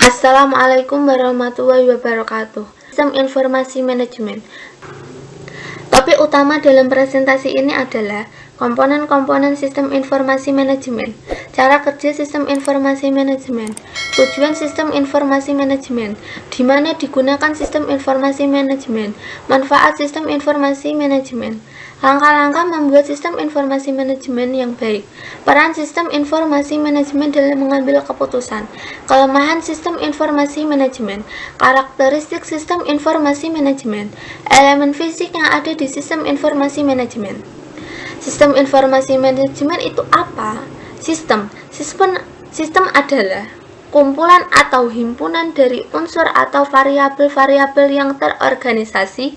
Assalamualaikum warahmatullahi wabarakatuh. Sistem informasi manajemen. Topik utama dalam presentasi ini adalah komponen-komponen sistem informasi manajemen, cara kerja sistem informasi manajemen, tujuan sistem informasi manajemen, di mana digunakan sistem informasi manajemen, manfaat sistem informasi manajemen, langkah-langkah membuat sistem informasi manajemen yang baik, peran sistem informasi manajemen dalam mengambil keputusan, kelemahan sistem informasi manajemen, karakteristik sistem informasi manajemen, elemen fisik yang ada di sistem informasi manajemen. Sistem informasi manajemen itu apa? Sistem adalah kumpulan atau himpunan dari unsur atau variabel-variabel yang terorganisasi,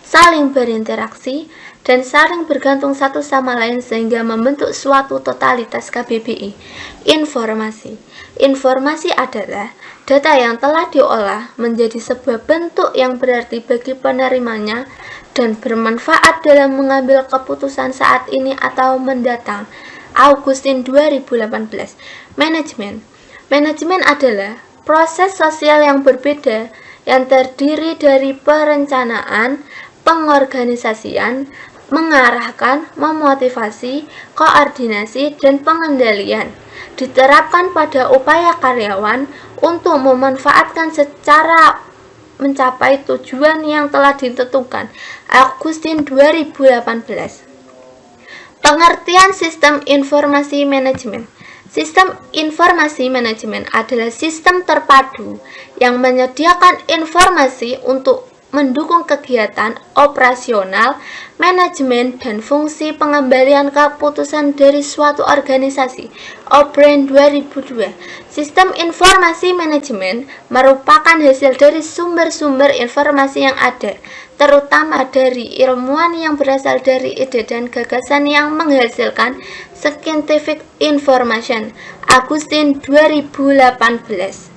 saling berinteraksi, dan saling bergantung satu sama lain sehingga membentuk suatu totalitas KBBI. Informasi adalah data yang telah diolah menjadi sebuah bentuk yang berarti bagi penerimanya dan bermanfaat dalam mengambil keputusan saat ini atau mendatang. Augustin 2018. Manajemen adalah proses sosial yang berbeda yang terdiri dari perencanaan, pengorganisasian, mengarahkan, memotivasi, koordinasi, dan pengendalian. Diterapkan pada upaya karyawan untuk memanfaatkan secara mencapai tujuan yang telah ditentukan. Augustin 2018. Pengertian sistem informasi manajemen. Sistem informasi manajemen adalah sistem terpadu yang menyediakan informasi untuk mendukung kegiatan operasional, manajemen, dan fungsi pengembalian keputusan dari suatu organisasi. O'Brien 2002. Sistem informasi manajemen merupakan hasil dari sumber-sumber informasi yang ada, terutama dari ilmuwan yang berasal dari ide dan gagasan yang menghasilkan scientific information. Augustin 2018.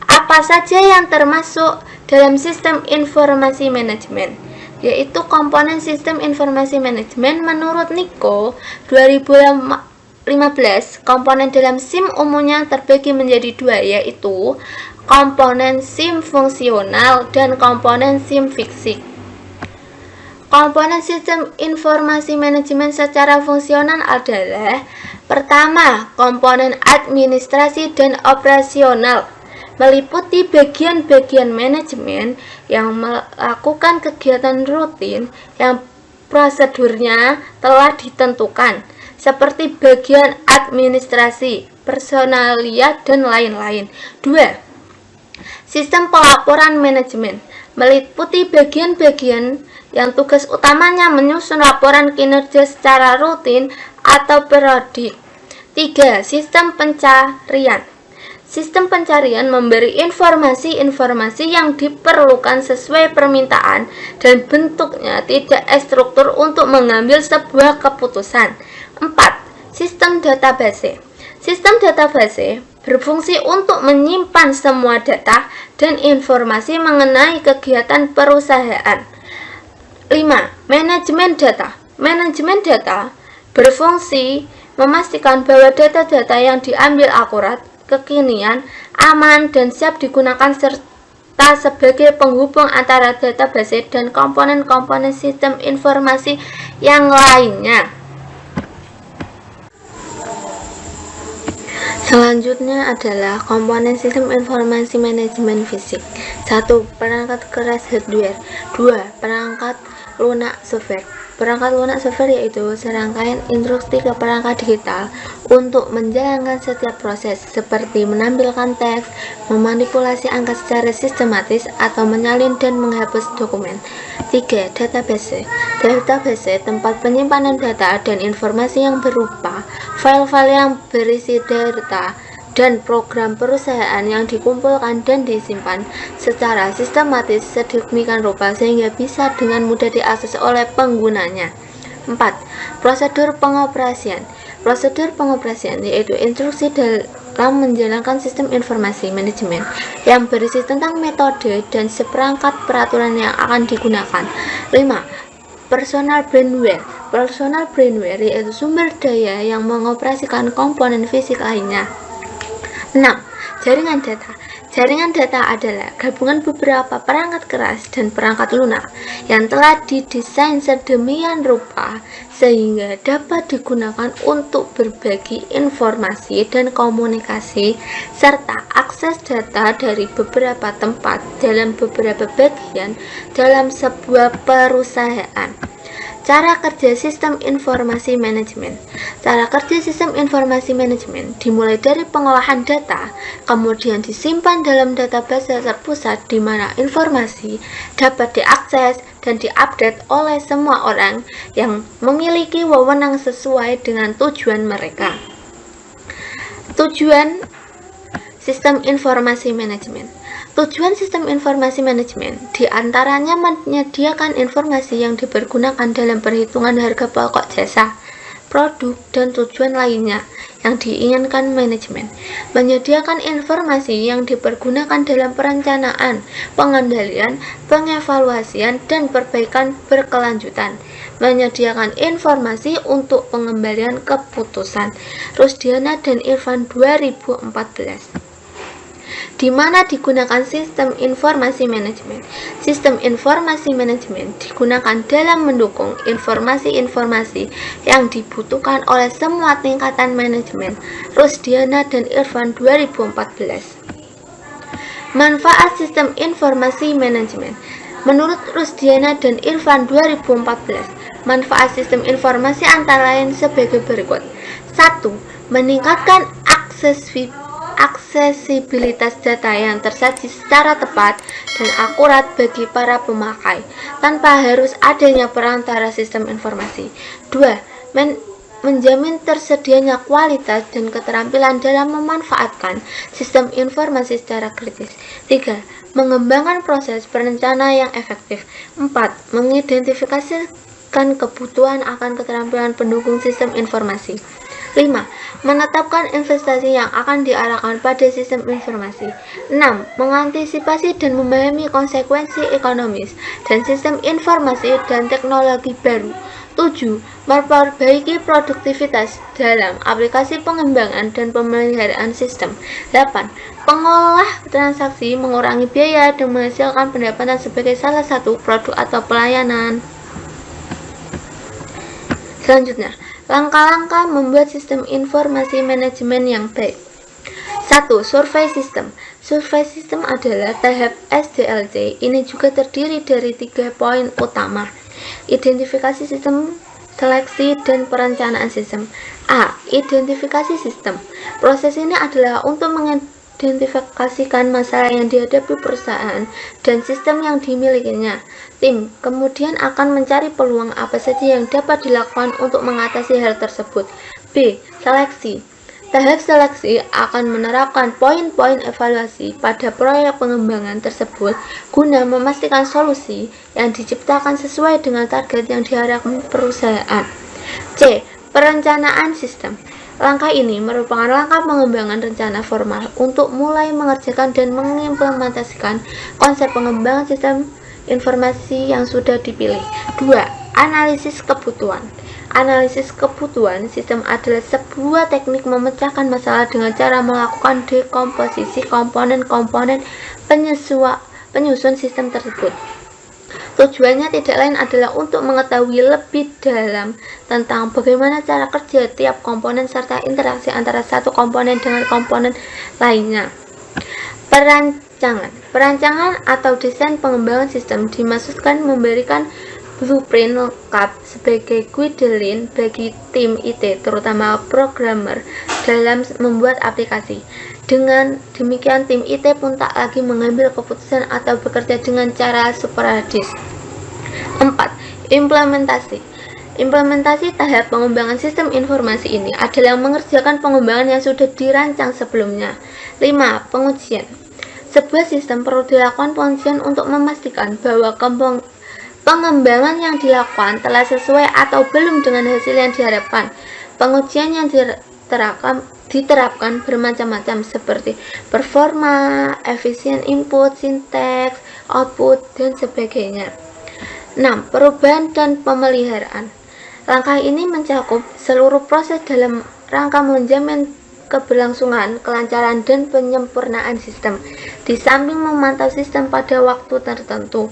Apa saja yang termasuk dalam sistem informasi manajemen? Yaitu komponen sistem informasi manajemen menurut Nico 2015. Komponen dalam SIM umumnya terbagi menjadi dua, yaitu komponen SIM fungsional dan komponen SIM fisik. Komponen sistem informasi manajemen secara fungsional adalah: pertama, komponen administrasi dan operasional, meliputi bagian-bagian manajemen yang melakukan kegiatan rutin yang prosedurnya telah ditentukan, seperti bagian administrasi, personalia, dan lain-lain. 2. Sistem pelaporan manajemen meliputi bagian-bagian yang tugas utamanya menyusun laporan kinerja secara rutin atau periodik. 3. Sistem pencarian. Sistem pencarian memberi informasi-informasi yang diperlukan sesuai permintaan dan bentuknya tidak struktur untuk mengambil sebuah keputusan. 4. Sistem database. Sistem database berfungsi untuk menyimpan semua data dan informasi mengenai kegiatan perusahaan. 5. Manajemen data. Manajemen data berfungsi memastikan bahwa data-data yang diambil akurat, kekinian, aman, dan siap digunakan serta sebagai penghubung antara database dan komponen-komponen sistem informasi yang lainnya. Selanjutnya adalah komponen sistem informasi manajemen fisik. 1. Perangkat keras hardware. 2. Perangkat lunak software. Perangkat lunak software yaitu serangkaian instruksi ke perangkat digital untuk menjalankan setiap proses, seperti menampilkan teks, memanipulasi angka secara sistematis, atau menyalin dan menghapus dokumen. 3. Database. Database tempat penyimpanan data dan informasi yang berupa file-file yang berisi data dan program perusahaan yang dikumpulkan dan disimpan secara sistematis sedemikian rupa sehingga bisa dengan mudah diakses oleh penggunanya. 4. Prosedur pengoperasian. Prosedur pengoperasian yaitu instruksi dalam menjalankan sistem informasi manajemen yang berisi tentang metode dan seperangkat peraturan yang akan digunakan. 5. Personal brainware. Personal brainware yaitu sumber daya yang mengoperasikan komponen fisik lainnya. 6. Jaringan data. Jaringan data adalah gabungan beberapa perangkat keras dan perangkat lunak yang telah didesain sedemikian rupa sehingga dapat digunakan untuk berbagi informasi dan komunikasi serta akses data dari beberapa tempat dalam beberapa bagian dalam sebuah perusahaan. Cara kerja sistem informasi manajemen. Cara kerja sistem informasi manajemen dimulai dari pengolahan data, kemudian disimpan dalam database terpusat di mana informasi dapat diakses dan diupdate oleh semua orang yang memiliki wewenang sesuai dengan tujuan mereka. Tujuan sistem informasi manajemen. Tujuan sistem informasi manajemen diantaranya menyediakan informasi yang dipergunakan dalam perhitungan harga pokok jasa, produk, dan tujuan lainnya yang diinginkan manajemen. Menyediakan informasi yang dipergunakan dalam perencanaan, pengendalian, pengevaluasian, dan perbaikan berkelanjutan. Menyediakan informasi untuk pengembalian keputusan. Rusdiana dan Irfan 2014. Di mana digunakan sistem informasi manajemen. Sistem informasi manajemen digunakan dalam mendukung informasi-informasi yang dibutuhkan oleh semua tingkatan manajemen. Rusdiana dan Irfan 2014. Manfaat sistem informasi manajemen. Menurut Rusdiana dan Irfan 2014, manfaat sistem informasi antara lain sebagai berikut. 1. Meningkatkan aksesibilitas data yang tersaji secara tepat dan akurat bagi para pemakai tanpa harus adanya perantara sistem informasi. 2. Menjamin tersedianya kualitas dan keterampilan dalam memanfaatkan sistem informasi secara kritis. 3. Mengembangkan proses perencana yang efektif. 4. Mengidentifikasikan kebutuhan akan keterampilan pendukung sistem informasi. 5. Menetapkan investasi yang akan diarahkan pada sistem informasi. 6. Mengantisipasi dan memahami konsekuensi ekonomis dan sistem informasi dan teknologi baru. 7. Memperbaiki produktivitas dalam aplikasi pengembangan dan pemeliharaan sistem. 8. Pengolah transaksi mengurangi biaya dan menghasilkan pendapatan sebagai salah satu produk atau pelayanan. Selanjutnya, langkah-langkah membuat sistem informasi manajemen yang baik. 1. Survei sistem. Survei sistem adalah tahap SDLC. Ini juga terdiri dari 3 poin utama. Identifikasi sistem, seleksi, dan perencanaan sistem. A. Identifikasi sistem. Proses ini adalah untuk mengidentifikasikan masalah yang dihadapi perusahaan dan sistem yang dimilikinya. Tim kemudian akan mencari peluang apa saja yang dapat dilakukan untuk mengatasi hal tersebut. B. Seleksi. Tahap seleksi akan menerapkan poin-poin evaluasi pada proyek pengembangan tersebut guna memastikan solusi yang diciptakan sesuai dengan target yang diharapkan perusahaan. C. Perencanaan sistem. Langkah ini merupakan langkah pengembangan rencana formal untuk mulai mengerjakan dan mengimplementasikan konsep pengembangan sistem informasi yang sudah dipilih. 2. Analisis kebutuhan. Analisis kebutuhan sistem adalah sebuah teknik memecahkan masalah dengan cara melakukan dekomposisi komponen-komponen penyusun sistem tersebut. Tujuannya tidak lain adalah untuk mengetahui lebih dalam tentang bagaimana cara kerja tiap komponen serta interaksi antara satu komponen dengan komponen lainnya. Perancangan atau desain pengembangan sistem dimaksudkan memberikan blueprint lengkap sebagai guideline bagi tim IT, terutama programmer, dalam membuat aplikasi. Dengan demikian, tim IT pun tak lagi mengambil keputusan atau bekerja dengan cara sporadis. 4. Implementasi. Implementasi tahap pengembangan sistem informasi ini adalah mengerjakan pengembangan yang sudah dirancang sebelumnya. 5. Pengujian. Sebuah sistem perlu dilakukan pengujian untuk memastikan bahwa pengembangan yang dilakukan telah sesuai atau belum dengan hasil yang diharapkan. Pengujian yang diterapkan bermacam-macam seperti performa, efisien input, sinteks, output, dan sebagainya. 6. Perubahan dan pemeliharaan. Langkah ini mencakup seluruh proses dalam rangka menjamin keberlangsungan, kelancaran, dan penyempurnaan sistem. Di samping memantau sistem pada waktu tertentu,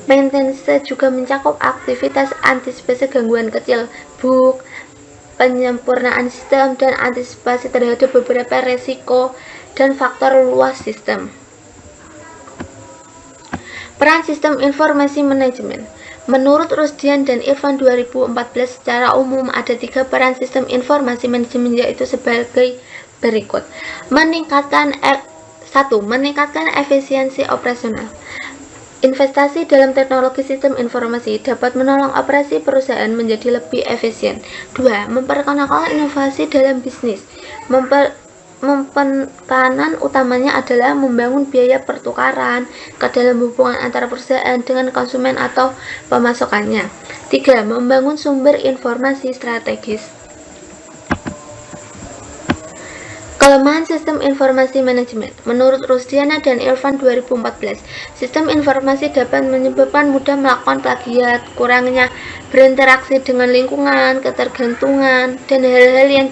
maintenance juga mencakup aktivitas antisipasi gangguan kecil, bug, penyempurnaan sistem, dan antisipasi terhadap beberapa resiko dan faktor luas sistem. Peran sistem informasi manajemen. Menurut Rusdian dan Irfan 2014, secara umum ada 3 peran sistem informasi manajemen, yaitu sebagai berikut. 1. Meningkatkan efisiensi operasional. Investasi dalam teknologi sistem informasi dapat menolong operasi perusahaan menjadi lebih efisien. 2. Memperkenalkan inovasi dalam bisnis. Penekanan utamanya adalah membangun biaya pertukaran ke dalam hubungan antara perusahaan dengan konsumen atau pemasukannya. 3. Membangun sumber informasi strategis. Kelemahan sistem informasi manajemen. Menurut Rusdiana dan Irfan 2014, sistem informasi dapat menyebabkan mudah melakukan plagiat, kurangnya berinteraksi dengan lingkungan, ketergantungan, dan hal-hal yang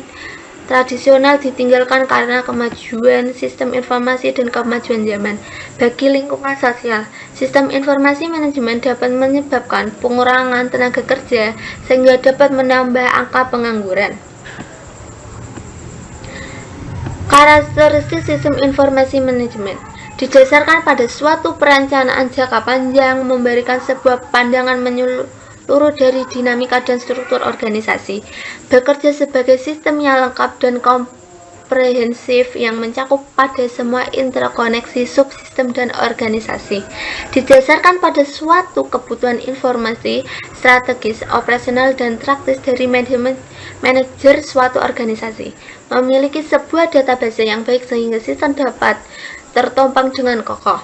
tradisional ditinggalkan karena kemajuan sistem informasi dan kemajuan zaman. Bagi lingkungan sosial, sistem informasi manajemen dapat menyebabkan pengurangan tenaga kerja sehingga dapat menambah angka pengangguran. Karakteristik sistem informasi manajemen didasarkan pada suatu perencanaan jangka panjang, memberikan sebuah pandangan menyeluruh dari dinamika dan struktur organisasi, bekerja sebagai sistem yang lengkap dan komprehensif yang mencakup pada semua interkoneksi subsistem dan organisasi, didasarkan pada suatu kebutuhan informasi strategis, operasional, dan praktis dari manajer suatu organisasi, memiliki sebuah database yang baik sehingga sistem dapat tertopang dengan kokoh.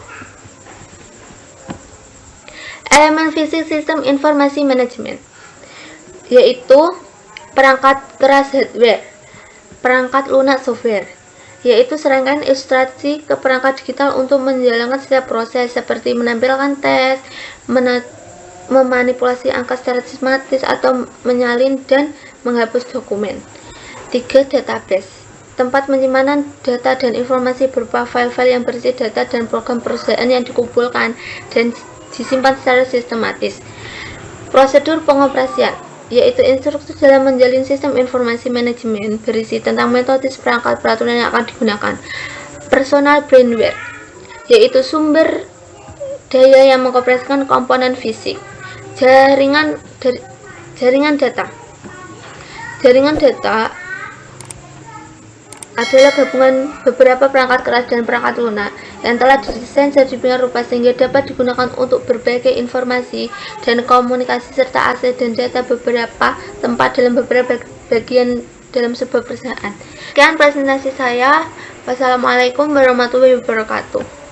Elemen fisik sistem informasi manajemen, yaitu perangkat keras hardware, perangkat lunak software, yaitu serangkaian instruksi ke perangkat digital untuk menjalankan setiap proses seperti menampilkan tes, memanipulasi angka secara sistematis, atau menyalin dan menghapus dokumen. 3. Database, tempat penyimpanan data dan informasi berupa file-file yang berisi data dan program perusahaan yang dikumpulkan dan disimpan secara sistematis. Prosedur pengoperasian, yaitu instruksi dalam menjalin sistem informasi manajemen berisi tentang metode, perangkat, peraturan yang akan digunakan. Personal brainware, yaitu sumber daya yang mengoperasikan komponen fisik. Jaringan data. Jaringan data adalah gabungan beberapa perangkat keras dan perangkat lunak yang telah didesain sedemikian rupa sehingga dapat digunakan untuk berbagai informasi dan komunikasi serta akses dan data beberapa tempat dalam beberapa bagian dalam sebuah perusahaan. Sekian presentasi saya. Wassalamualaikum warahmatullahi wabarakatuh.